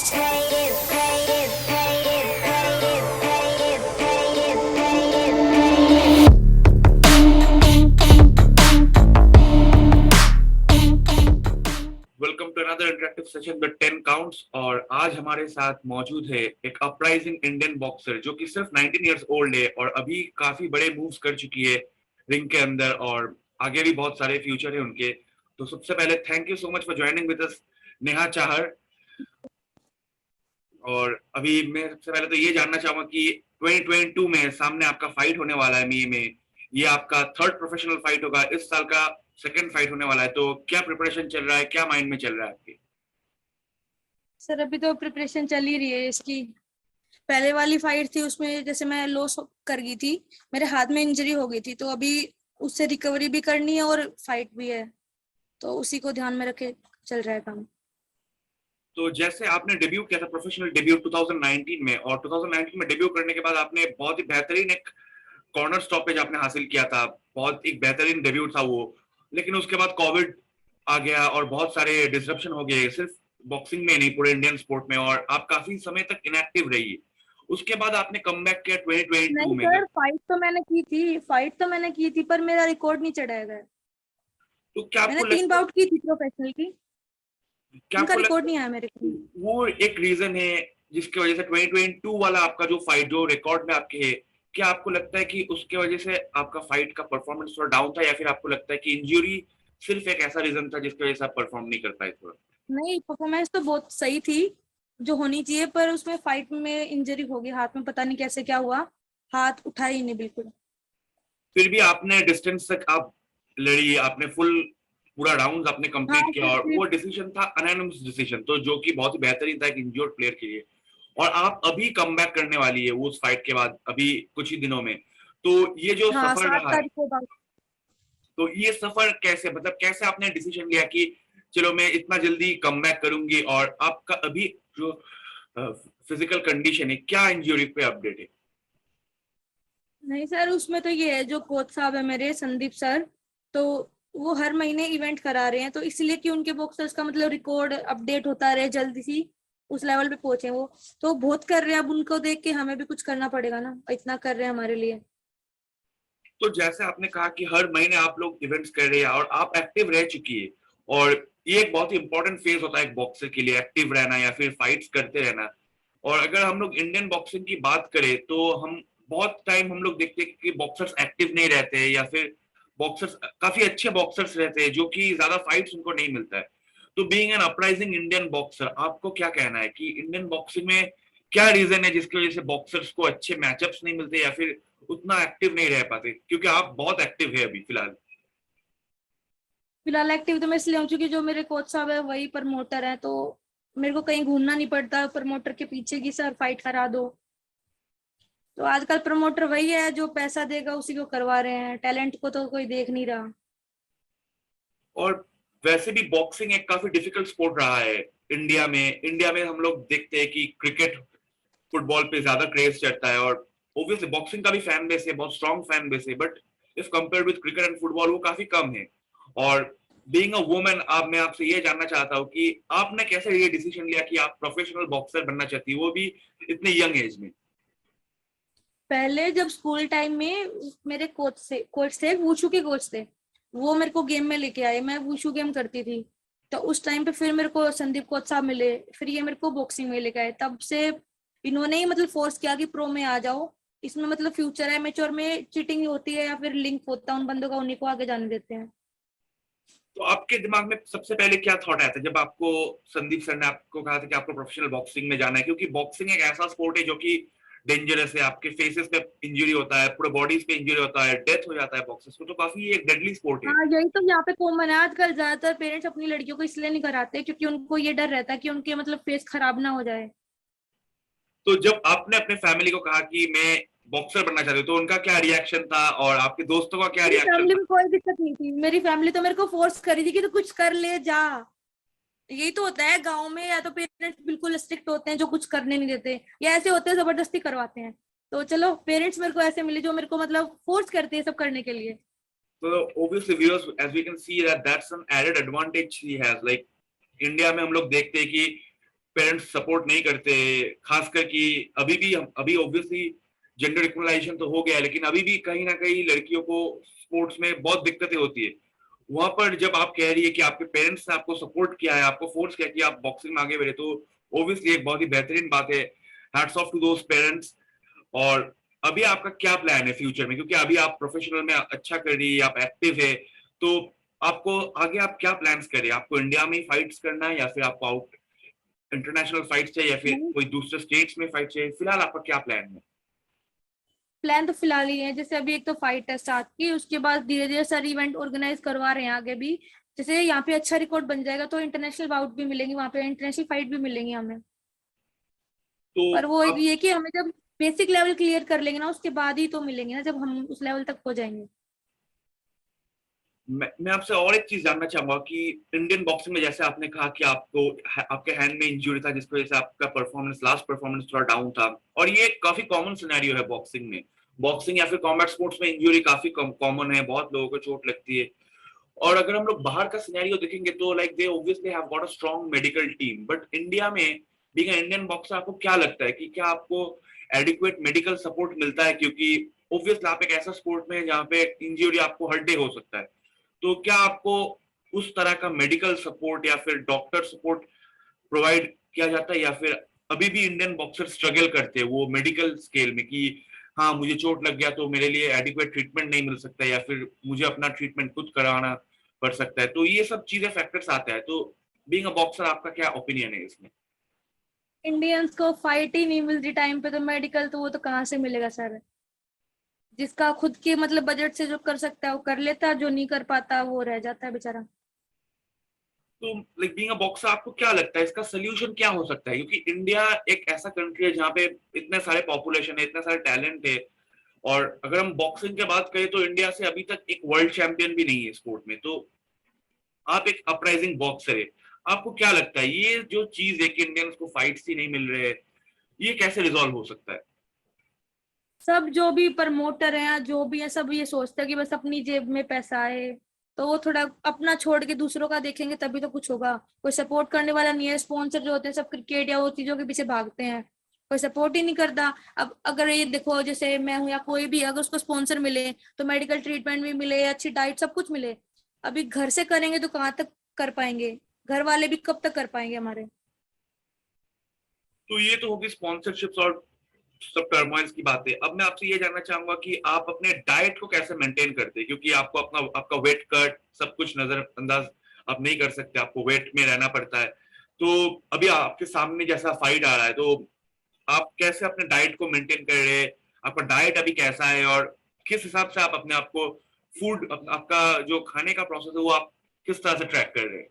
Welcome to another interactive session the 10 counts. और आज हमारे साथ मौजूद है एक अपराइजिंग इंडियन बॉक्सर जो कि सिर्फ 19 इयर्स ओल्ड है और अभी काफी बड़े मूव्स कर चुकी है रिंग के अंदर और आगे भी बहुत सारे फ्यूचर है उनके। तो सबसे पहले thank you so much for joining with us Neha Chahar. और अभी मैं सबसे पहले तो ये जानना चाहूंगा कि 2022 में सामने आपका फाइट होने वाला है मई में। ये आपका थर्ड प्रोफेशनल फाइट होगा, इस साल का सेकंड फाइट होने वाला है। तो क्या प्रिपरेशन चल रहा है, क्या माइंड में चल रहा है आपके? सर अभी तो प्रिपरेशन चल ही रही है इसकी। पहले वाली फाइट थी उसमें जैसे मैं लॉस कर गई थी, मेरे हाथ में इंजरी हो गई थी, तो अभी उससे रिकवरी भी करनी है और फाइट भी है, तो उसी को ध्यान में रखे चल रहा है काम। तो जैसे आपने डेब्यू किया था प्रोफेशनल डेब्यू 2019 में, और 2019 में डेब्यू करने के बाद आपने बहुत ही बेहतरीन एक कॉर्नर स्टॉपेज आपने हासिल किया था, बहुत एक बेहतरीन डेब्यू था वो। लेकिन उसके बाद कोविड आ गया और बहुत सारे डिसरप्शन हो गए, सिर्फ बॉक्सिंग में नहीं पूरे इंडियन स्पोर्ट में, और आप काफी समय तक इनएक्टिव रही। उसके बाद आपने कमबैक किया 2022 नहीं में सर, जब। फाइट तो मैंने की थी पर मेरा रिकॉर्ड नहीं चढ़ाया गया। तो क्या मैंने आपको 3 लगता बाउट की थी प्रोफेशनल की, क्या उनका आपको रिकॉर्ड लगता नहीं आया मेरे को। वो एक रीजन है जिसकी वजह से 2022 वाला आपका जो फाइट जो रिकॉर्ड में आपके है, क्या आपको लगता है कि उसके वजह से आपका फाइट का परफॉर्मेंस थोड़ा डाउन था, या फिर आपको लगता है कि इंजरी सिर्फ एक ऐसा रीजन था जिसकी वजह से आप परफॉर्म नहीं कर पाए थोड़ा? नहीं, परफॉर्मेंस तो बहुत सही थी जो होनी चाहिए, पर उसमें फाइट में इंजरी हो गई हाथ में, पता नहीं कैसे क्या हुआ, हाथ उठा ही नहीं बिल्कुल। फिर भी आपने डिस्टेंस तक आप लड़ी, आपने फुल पूरा राउंड आपने हाँ कंप्लीट किया, और वो डिसीजन था अनैनिमस डिसीजन, तो जो कि बहुत ही बेहतरीन था एक इंजर्ड प्लेयर के लिए। और आप अभी कमबैक करने वाली है वो उस फाइट के बाद अभी कुछ ही दिनों में। तो ये जो हाँ, सफर 7 रहा है, तारीख को बात। तो ये सफर कैसे, मतलब कैसे आपने डिसीजन लिया कि चलो मैं इतना जल्दी कमबैक करूंगी? और आपका अभी जो फिजिकल कंडीशन है, क्या इंजरी पे अपडेट है? नहीं सर, उसमें तो ये है, जो कोच साहब है मेरे संदीप सर, तो वो हर महीने इवेंट करा रहे हैं, तो इसलिए कि उनके बॉक्सर्स का मतलब रिकॉर्ड अपडेट होता रहे जल्दी सी, उस लेवल पे पहुंचे वो। तो बहुत कर रहे हैं, अब उनको देख के हमें भी कुछ करना पड़ेगा ना, इतना कर रहे हैं हमारे लिए। तो जैसे आपने कहा कि हर महीने आप लोग इवेंट्स कर रहे हैं और आप एक्टिव रह चुकी है, और ये एक बहुत ही इंपॉर्टेंट फेज होता है एक बॉक्सर के लिए, एक्टिव रहना या फिर फाइट्स करते रहना। और अगर हम लोग इंडियन बॉक्सिंग की बात करें तो हम बहुत टाइम हम लोग देखते हैं कि बॉक्सर्स एक्टिव नहीं रहते हैं, या फिर बॉक्सर्स काफी अच्छे बॉक्सर्स रहते हैं जो कि ज्यादा फाइट्स उनको नहीं मिलता है। तो being an uprising Indian boxer, आपको क्या कहना है कि इंडियन बॉक्सिंग में क्या रीजन है जिसकी वजह से बॉक्सर्स को अच्छे मैचअप्स नहीं मिलते, या फिर उतना एक्टिव नहीं रह पाते? क्योंकि आप बहुत एक्टिव है अभी फिलहाल। फिलहाल एक्टिव तो मैं इसलिए हूँ क्योंकि जो मेरे कोच साहब है वही प्रमोटर है, तो मेरे को कहीं घूमना नहीं पड़ता प्रमोटर के पीछे की सर फाइट करा दो। तो आजकल प्रमोटर वही है, जो पैसा देगा उसी को करवा रहे हैं, टैलेंट को तो कोई देख नहीं रहा। और वैसे भी बॉक्सिंग एक काफी डिफिकल्ट स्पोर्ट रहा है इंडिया में हम लोग देखते हैं कि क्रिकेट फुटबॉल पे ज्यादा क्रेज चढ़ता है, और ऑब्वियसली बॉक्सिंग का भी फैन बेस है, बहुत स्ट्रॉन्ग फैन बेस है, but if compare with cricket and football वो काफी कम है। और बीइंग अ वुमन, आप मैं आपसे ये जानना चाहता हूँ कि आपने कैसे ये डिसीजन लिया कि आप प्रोफेशनल बॉक्सर बनना चाहती है, वो भी इतने यंग एज में? पहले जब स्कूल टाइम में मेरे कोच थे, वुशु के कोच थे, वो मेरे को गेम में लेके आए, मैं वुशु गेम करती थी। तो उस टाइम पे फिर मेरे को संदीप कोच साहब मिले, फिर ये मेरे को बॉक्सिंग में लेके आए, तब से इन्होंने ही मतलब फोर्स किया कि प्रो में आ जाओ, इसमें मतलब फ्यूचर है, मेच्योर में चीटिंग होती है या फिर लिंक होता है उन बंदों का, उन्हीं को आगे जाने देते हैं। तो आपके दिमाग में सबसे पहले क्या थॉट आया था जब आपको संदीप सर ने आपको कहा था कि आपको प्रोफेशनल बॉक्सिंग में जाना है? क्योंकि बॉक्सिंग एक ऐसा स्पोर्ट है जो कि डेंजरस है, आपके फेसेस पे इंजरी होता है, पूरे बॉडीज पे इंजरी होता है, डेथ हो जाता है बॉक्सर्स को, तो काफी एक डेडली स्पोर्ट है। हाँ, यही तो यहाँ पे कॉमन है आजकल, ज्यादातर पेरेंट्स अपनी लड़कियों को इसलिए नहीं कराते क्योंकि उनको ये डर रहता है कि उनके मतलब फेस खराब ना हो जाए। तो जब आपने अपने फैमिली को कहा कि मैं बॉक्सर बनना चाहती हूँ, तो उनका क्या रिएक्शन था और आपके दोस्तों का क्या मेरी रिएक्शन फैमिली था? में कोई दिक्कत नहीं थी, मेरी फैमिली तो मेरे को फोर्स करी थी कि तू कुछ कर ले जा। यही तो होता है गांव में, या तो पेरेंट्स बिल्कुल स्ट्रिक्ट होते हैं जो कुछ करने नहीं देते, या ऐसे होते हैं जबरदस्ती करवाते हैं। तो चलो पेरेंट्स मेरे को ऐसे मिले जो मेरे को मतलब फोर्स करते हैं सब करने के लिए। तो obviously viewers, as we can see that that's an added advantage he has, like India में हम लोग देखते हैं कि पेरेंट्स सपोर्ट नहीं करते, खासकर कि अभी ऑब्वियसली जेंडर इक्वलाइजेशन तो हो गया है, लेकिन अभी भी कहीं ना कहीं लड़कियों को स्पोर्ट्स में बहुत दिक्कतें होती है। वहां पर जब आप कह रही है कि आपके पेरेंट्स ने आपको सपोर्ट किया है, आपको फोर्स किया कि आप बॉक्सिंग में आगे बढ़े, तो ऑब्वियसली एक बहुत ही बेहतरीन बात है। Hats off to those parents. और अभी आपका क्या प्लान है फ्यूचर में, क्योंकि अभी आप प्रोफेशनल में अच्छा कर रही है, आप एक्टिव है, तो आपको आगे आप क्या प्लान्स करें? आपको इंडिया में ही फाइट्स करना है या फिर आपको आउट इंटरनेशनल फाइट्स चाहिए या फिर कोई दूसरे स्टेट्स में फाइट चाहिए? फिलहाल आपका क्या प्लान है? प्लान तो फिलहाल ही है, जैसे अभी एक तो फाइट है स्टार्ट की, उसके बाद धीरे धीरे सारे इवेंट ऑर्गेनाइज करवा रहे हैं आगे भी। जैसे यहाँ पे अच्छा रिकॉर्ड बन जाएगा तो इंटरनेशनल बाउट भी मिलेंगी, वहाँ पे इंटरनेशनल फाइट भी मिलेंगी हमें। तो पर वो अब ये कि हमें जब बेसिक लेवल क्लियर कर लेंगे ना, उसके बाद ही तो मिलेंगे ना, जब हम उस लेवल तक हो जाएंगे। मैं आपसे और एक चीज जानना चाहूंगा कि इंडियन बॉक्सिंग में जैसे आपने कहा कि आपके हैंड में इंजरी था, जिसकी वजह से आपका लास्ट परफॉर्मेंस थोड़ा डाउन था, और ये काफी कॉमन सिनेरियो है बॉक्सिंग में। बॉक्सिंग या फिर कॉम्बैट स्पोर्ट्स में इंजरी काफी कॉमन है, बहुत लोगों को चोट लगती है। और अगर हम लोग बाहर का सिनेरियो देखेंगे तो like they obviously have got a strong medical team, but India में बीइंग एन इंडियन बॉक्सर आपको क्या लगता है कि क्या आपको एडिक्वेट मेडिकल सपोर्ट मिलता है? क्योंकि ऑब्वियसली आप एक ऐसा स्पोर्ट में जहाँ पे इंजरी आपको हर डे हो सकता है, तो क्या आपको उस तरह का मेडिकल सपोर्ट या फिर डॉक्टर सपोर्ट प्रोवाइड किया जाता है, या फिर अभी भी इंडियन बॉक्सर स्ट्रगल करते हैं वो मेडिकल स्केल में कि हाँ मुझे चोट लग गया तो मेरे लिए एडिक्वेट ट्रीटमेंट नहीं मिल सकता, या फिर मुझे अपना ट्रीटमेंट खुद कराना पड़ सकता है? तो ये सब चीजें फैक्टर्स आते हैं। तो बीइंग अ बॉक्सर आपका क्या ओपिनियन है इसमें? इंडियंस को फाइट ही नहीं मिलती टाइम पे, तो मेडिकल तो वो तो कहाँ से मिलेगा सर। जिसका खुद के मतलब बजट से जो कर सकता है वो कर लेता है, जो नहीं कर पाता वो रह जाता है बेचारा। तो लाइक बीइंग अ बॉक्सर आपको क्या लगता है इसका सोल्यूशन क्या हो सकता है? क्योंकि इंडिया एक ऐसा कंट्री है जहाँ पे इतने सारे पॉपुलेशन है, इतने सारे टैलेंट है, और अगर हम बॉक्सिंग की बात करें तो इंडिया से अभी तक एक वर्ल्ड चैंपियन भी नहीं है स्पोर्ट में। तो आप एक अपराइजिंग बॉक्सर है, आपको क्या लगता है ये जो चीज है कि इंडियंस को फाइट्स ही नहीं मिल रहे, ये कैसे रिजॉल्व हो सकता है? सब जो भी प्रमोटर हैं या जो भी है, सब ये सोचते हैं कि बस अपनी जेब में पैसा आए, तो वो थोड़ा अपना छोड़ के दूसरों का देखेंगे तभी तो कुछ होगा। कोई सपोर्ट करने वाला नहीं है, स्पॉन्सर जो होते हैं सब क्रिकेट या वो चीजों के पीछे भागते हैं, कोई सपोर्ट ही नहीं करता। अब अगर ये देखो, जैसे मैं हूँ या कोई भी, अगर उसको स्पॉन्सर मिले तो मेडिकल ट्रीटमेंट भी मिले, अच्छी डाइट सब कुछ मिले। अभी घर से करेंगे तो कहाँ तक कर पाएंगे, घर वाले भी कब तक कर पाएंगे हमारे। तो ये तो होगी स्पॉन्सरशिप्स और सब टर्मोइल्स की बातें। अब मैं आपसे ये जानना चाहूंगा कि आप अपने डाइट को कैसे मेंटेन करते हैं, क्योंकि आपको अपना आपका वेट कट सब कुछ नजरअंदाज आप नहीं कर सकते, आपको वेट में रहना पड़ता है। तो अभी आपके सामने जैसा फाइट आ रहा है, तो आप कैसे अपने डाइट को मेंटेन कर रहे हैं? आपका डाइट अभी कैसा है और किस हिसाब से आप अपने आप को आपका जो खाने का प्रोसेस है वो आप किस तरह से ट्रैक कर रहे हैं?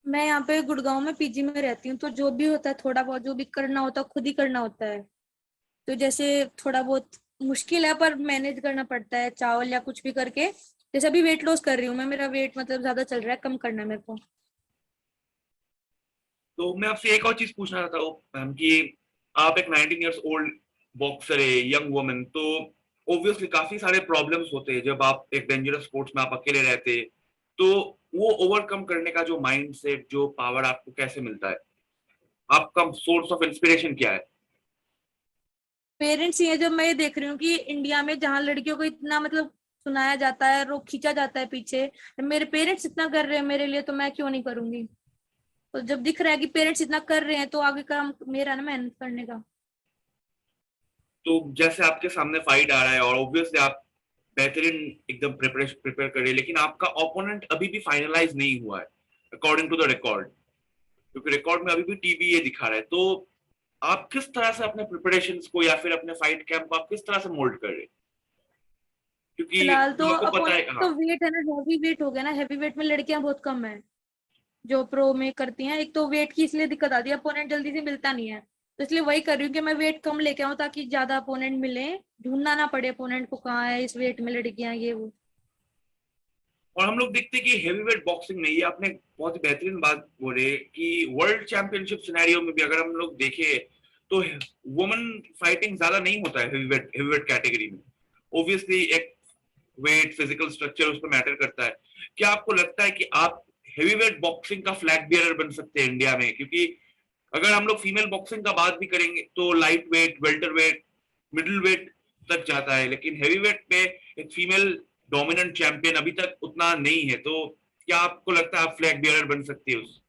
मैं यहाँ पे गुड़गांव में पीजी में रहती हूँ, तो जो भी होता है थोड़ा बहुत जो भी करना होता है खुद ही करना होता है। तो जैसे थोड़ा बहुत मुश्किल है पर मैनेज करना पड़ता है, चावल या कुछ भी करके। जैसे अभी वेट लॉस कर रही हूँ मैं, मेरा वेट मतलब ज्यादा चल रहा है, कम करना है मेरे को। तो मैं आपसे एक और चीज पूछना चाहता हूँ मैम कि आप एक 19 इयर्स ओल्ड बॉक्सर है, यंग वुमन, तो ऑब्वियसली काफी सारे प्रॉब्लम्स होते हैं जब आप एक डेंजरस स्पोर्ट्स में आप अकेले रहते हैं। तो वो ओवरकम करने का जो माइंड सेट, जो पावर आपको कैसे मिलता है? आपका सोर्स ऑफ इंस्पिरेशन क्या है? पेरेंट्स ही है। जब मैं ये देख रही हूँ कि इंडिया में जहाँ लड़कियों को इतना मतलब सुनाया जाता है, रोक खींचा जाता है पीछे, जब मेरे पेरेंट्स इतना कर रहे हैं मेरे लिए तो मैं क्यों नहीं करूंगी। तो जब दिख रहा है कि पेरेंट्स इतना कर रहे हैं तो आगे काम मेरा ना मेहनत करने का। तो जैसे आपके सामने फाइट आ रहा है और ऑब्वियसली आप बेहतरीन एकदम प्रिपेयर कर रहे हैं, लेकिन आपका ओपोनेंट अभी भी फाइनलाइज नहीं हुआ है अकॉर्डिंग टू द रिकॉर्ड, क्योंकि रिकॉर्ड में अभी भी टीबीए दिखा रहा है। तो आप किस तरह से अपने प्रिपरेशंस को या फिर अपने फाइट कैंप को आप किस तरह से मोल्ड कर रहे हैं? क्योंकि फिलहाल तो आपको पता है, अपोनेंट हाँ। तो वेट है ना, हैवी वेट हो गया ना, हैवी वेट में लड़कियां बहुत कम है जो प्रो में करती हैं। एक तो वेट की इसलिए दिक्कत आती है, अपोनेंट जल्दी से मिलता नहीं है, तो इसलिए वही कर रही हूँ कि मैं वेट कम लेके आऊँ ताकि ज्यादा अपोनेंट मिले, ढूंढना ना पड़े अपोनेंट को कहाँ है इस वेट में लड़कियां ये वो। और हम लोग देखते हैं कि हेवीवेट बॉक्सिंग में, ये आपने बहुत ही बेहतरीन बात बोले कि वर्ल्ड चैंपियनशिप सिनेरियो में भी अगर हम लोग देखें तो वुमेन फाइटिंग ज्यादा नहीं होता है हेवीवेट कैटेगरी में। ऑब्वियसली एक वेट, फिजिकल स्ट्रक्चर उस पर मैटर करता है। क्या आपको लगता है कि आप हेवीवेट बॉक्सिंग का फ्लैग बियरर बन सकते हैं इंडिया में? क्योंकि अगर हम लोग फीमेल बॉक्सिंग का बात भी करेंगे तो light weight, welter weight, middle weight तक जाता है, लेकिन हैवी वेट पे एक फीमेल डोमिनेंट चैंपियन अभी तक उतना नहीं है। तो क्या आपको लगता है आप फ्लैग बियरर बन सकती है उस?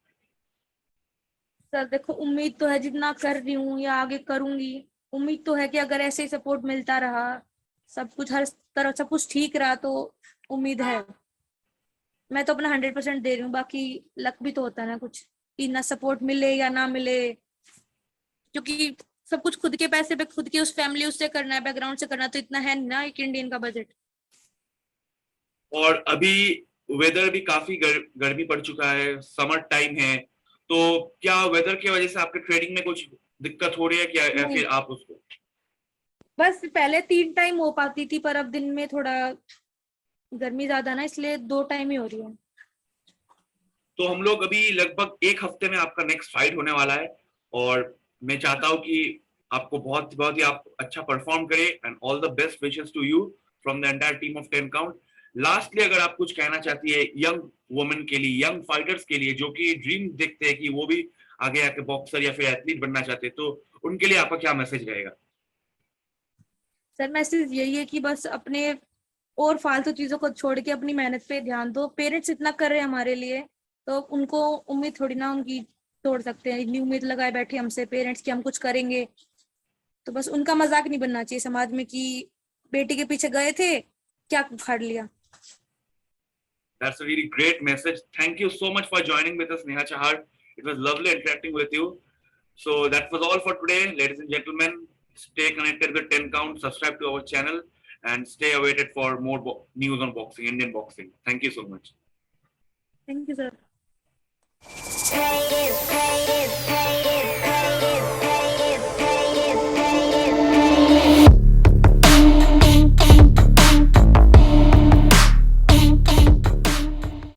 सर देखो, उम्मीद तो है, जितना कर रही हूँ या आगे करूंगी, उम्मीद तो है कि अगर ऐसे ही सपोर्ट मिलता रहा, सब कुछ हर तरह सब कुछ ठीक रहा, तो उम्मीद है। मैं तो अपना 100% दे रही हूँ, बाकी लक भी तो होता है ना कुछ, कि ना सपोर्ट मिले या ना मिले, क्योंकि सब कुछ खुद के पैसे पे, खुद की उस फैमिली उससे करना है, बैकग्राउंड से करना, तो इतना है नहीं ना एक इंडियन का बजट। और अभी वेदर भी काफी गर्मी पड़ चुका है, समर टाइम है, तो क्या वेदर की वजह से आपके ट्रेनिंग में कुछ दिक्कत हो रही है क्या, या नहीं, फिर आप उसको? बस पहले 3 टाइम हो पाती थी, पर अब दिन में थोड़ा गर्मी ज्यादा ना, इसलिए 2 टाइम ही हो रही है। तो हम लोग अभी लगभग एक हफ्ते में आपका नेक्स्ट फाइट होने वाला है, और मैं चाहता हूँ कि आपको बहुत बहुत ही आप अच्छा परफॉर्म करें, and all the best wishes to you from the entire team of 10 count. Lastly अगर आप कुछ कहना चाहती है यंग वुमेन के लिए, यंग फाइटर्स के लिए, जो कि ड्रीम देखते हैं कि वो भी आगे आके बॉक्सर या फिर एथलीट बनना चाहते हैं, तो उनके लिए आपका क्या मैसेज रहेगा? सर मैसेज यही है कि बस अपने और फालतू चीजों को छोड़ के अपनी मेहनत पे ध्यान दो। पेरेंट्स इतना कर रहे हैं हमारे लिए, तो उनको उम्मीद थोड़ी ना उनकी तोड़ सकते हैं। इतनी उम्मीद लगाए बैठे हमसे पेरेंट्स कि हम कुछ करेंगे, तो बस उनका मजाक नहीं बनना चाहिए समाज में कि बेटी के पीछे गए थे, क्या उखाड़ लिया। That's a really great message. Thank you so much for joining with us, Neha Chahar. It was lovely interacting with you. So that was all for today, ladies and gentlemen. Stay connected with 10 Count, subscribe to our channel, and stay awaited for more news on boxing, Indian boxing. Thank you so much. Thank you sir.